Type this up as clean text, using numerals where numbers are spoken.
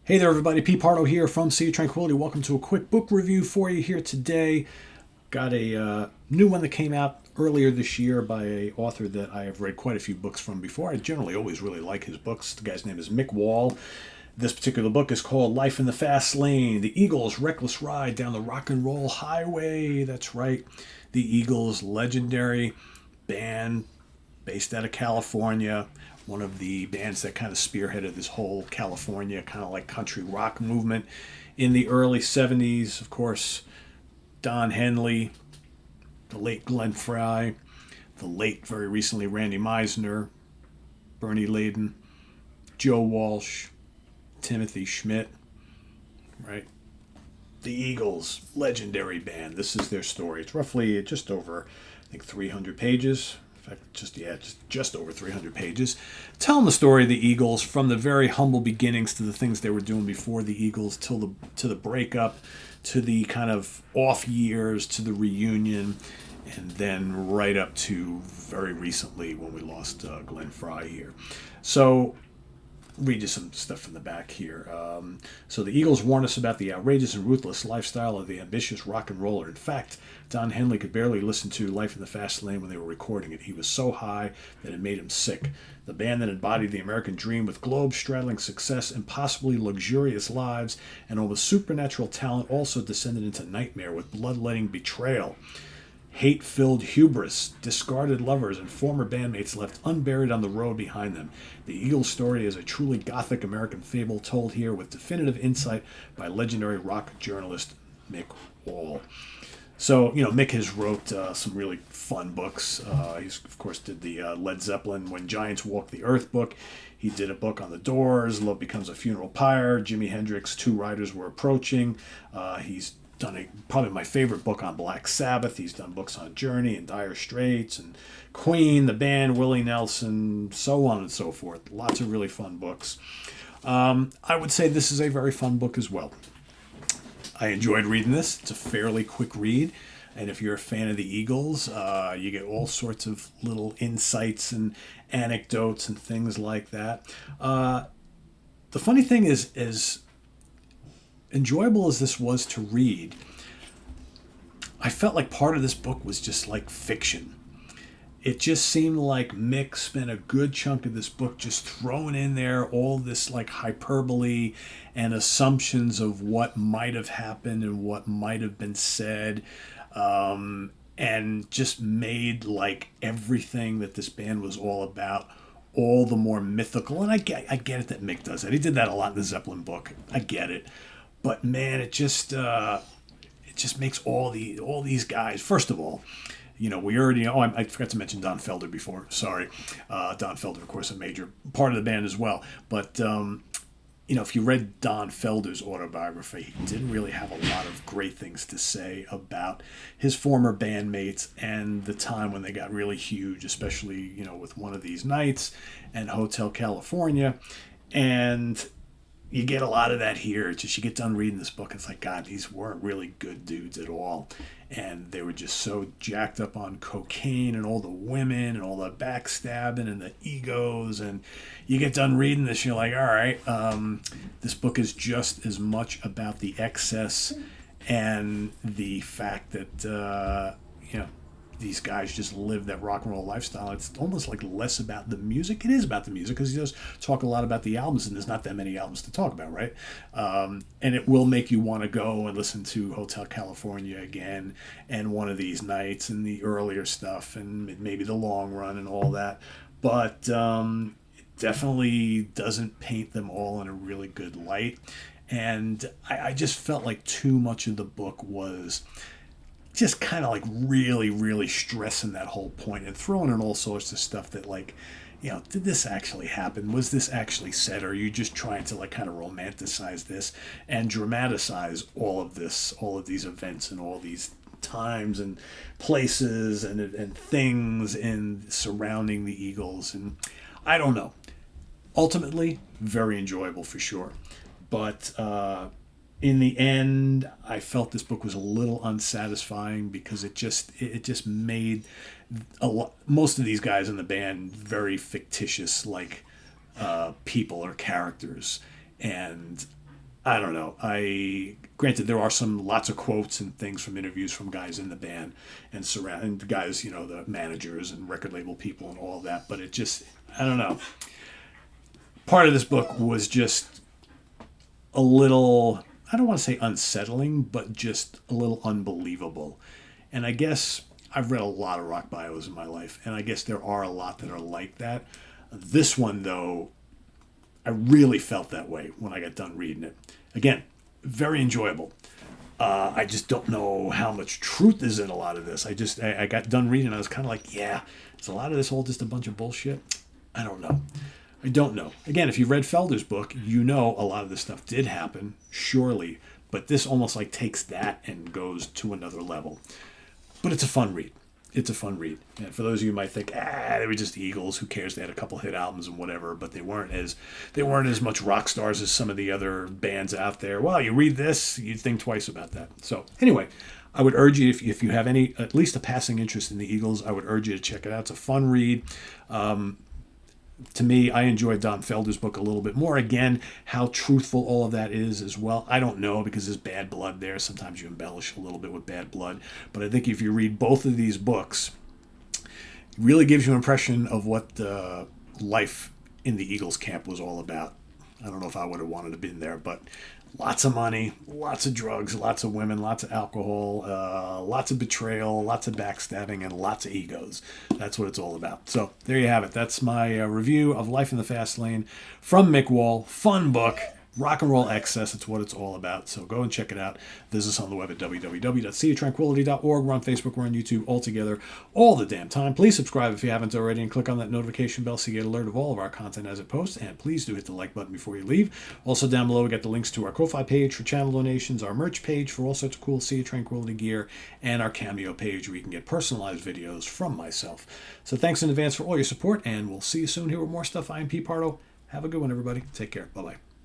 Hey there, everybody. Pete Pardo here from Sea of Tranquility. Welcome to a quick book review for you here today. Got a new one that came out earlier this year by an author that I have read quite a few books from before. I generally always really like his books. The guy's name is Mick Wall. This particular book is called Life in the Fast Lane, The Eagles' Reckless Ride Down the Rock and Roll Highway. That's right. The Eagles, legendary band based out of California, one of the bands that kind of spearheaded this whole California kind of like country rock movement in the early 70s. Of course, Don Henley, the late Glenn Frey, the late, very recently, Randy Meisner, Bernie Layden, Joe Walsh, Timothy Schmidt, right? The Eagles, legendary band. This is their story. It's roughly just over, I think, 300 pages. In fact, just over 300 pages, telling the story of the Eagles from the very humble beginnings to the things they were doing before the Eagles, to the breakup, to the kind of off years, to the reunion, and then right up to very recently when we lost Glenn Frey here. So read you some stuff from the back here. So the Eagles warn us about the outrageous and ruthless lifestyle of the ambitious rock and roller. In fact, Don Henley could barely listen to Life in the Fast Lane when they were recording it. He was so high that it made him sick. The band that embodied the American dream with globe-straddling success, impossibly luxurious lives, and almost supernatural talent also descended into nightmare with bloodletting betrayal. Hate-filled hubris, discarded lovers, and former bandmates left unburied on the road behind them. The Eagles story is a truly gothic American fable told here with definitive insight by legendary rock journalist Mick Wall. So, Mick has wrote some really fun books. He's, of course, did the Led Zeppelin When Giants Walk the Earth book. He did a book on the Doors, Love Becomes a Funeral Pyre, Jimi Hendrix, Two Riders Were Approaching. He's done probably my favorite book on Black Sabbath. He's done books on Journey and Dire Straits and Queen, the band, Willie Nelson, so on and so forth. Lots of really fun books. I would say this is a very fun book as well. I enjoyed reading this. It's a fairly quick read. And if you're a fan of the Eagles, you get all sorts of little insights and anecdotes and things like that. The funny thing is, as enjoyable as this was to read, I felt like part of this book was just like fiction. It just seemed like Mick spent a good chunk of this book just throwing in there all this like hyperbole and assumptions of what might have happened and what might have been said, and just made like everything that this band was all about all the more mythical. And I get it that Mick does that. He did that a lot in the Zeppelin book. I get it. But man, it just makes all these guys. First of all, we already know. I forgot to mention Don Felder before. Sorry, Don Felder, of course, a major part of the band as well. But if you read Don Felder's autobiography, he didn't really have a lot of great things to say about his former bandmates and the time when they got really huge, especially with One of These Nights and Hotel California, and you get a lot of that here. It's just you get done reading this book, it's like, God, these weren't really good dudes at all. And they were just so jacked up on cocaine and all the women and all the backstabbing and the egos. And you get done reading this, you're like, all right, this book is just as much about the excess and the fact that, these guys just live that rock and roll lifestyle. It's almost like less about the music. It is about the music because he does talk a lot about the albums, and there's not that many albums to talk about, right? And it will make you want to go and listen to Hotel California again and One of These Nights and the earlier stuff and maybe The Long Run and all that. But it definitely doesn't paint them all in a really good light. And I just felt like too much of the book was just kind of like really, really stressing that whole point and throwing in all sorts of stuff that like, did this actually happen? Was this actually said? Or are you just trying to like kind of romanticize this and dramatize all of these events and all these times and places and things in surrounding the Eagles? And I don't know. Ultimately, very enjoyable for sure. But in the end, I felt this book was a little unsatisfying because it just made most of these guys in the band very fictitious, like people or characters, and I don't know. Granted, there are lots of quotes and things from interviews from guys in the band and surrounding the guys, the managers and record label people and all that. But it just, I don't know. Part of this book was just a little, I don't want to say unsettling, but just a little unbelievable. And I guess I've read a lot of rock bios in my life, and I guess there are a lot that are like that. This one, though, I really felt that way when I got done reading it. Again, very enjoyable. I just don't know how much truth is in a lot of this. I got done reading and I was kind of like, yeah, is a lot of this all just a bunch of bullshit? I don't know. I don't know. Again, if you read Felder's book, you know a lot of this stuff did happen, surely, but this almost like takes that and goes to another level. But it's a fun read. It's a fun read. And for those of you who might think, they were just Eagles, who cares? They had a couple hit albums and whatever, but they weren't as much rock stars as some of the other bands out there. Well, you read this, you'd think twice about that. So anyway, I would urge you, if you have at least a passing interest in the Eagles, I would urge you to check it out. It's a fun read. To me, I enjoyed Don Felder's book a little bit more. Again, how truthful all of that is as well, I don't know, because there's bad blood there. Sometimes you embellish a little bit with bad blood. But I think if you read both of these books, it really gives you an impression of what life in the Eagles camp was all about. I don't know if I would have wanted to be there, but lots of money, lots of drugs, lots of women, lots of alcohol, lots of betrayal, lots of backstabbing, and lots of egos. That's what it's all about. So there you have it. That's my review of Life in the Fast Lane from Mick Wall. Fun book. Rock and roll excess. It's what it's all about. So go and check it out. Visit us on the web at www.seaoftranquility.org. We're on Facebook. We're on YouTube all together all the damn time. Please subscribe if you haven't already and click on that notification bell so you get alert of all of our content as it posts. And please do hit the like button before you leave. Also down below we got the links to our Ko-Fi page for channel donations, our merch page for all sorts of cool Sea of Tranquility gear, and our Cameo page where you can get personalized videos from myself. So thanks in advance for all your support, and we'll see you soon here with more stuff. I am Pete Pardo. Have a good one, everybody. Take care. Bye-bye.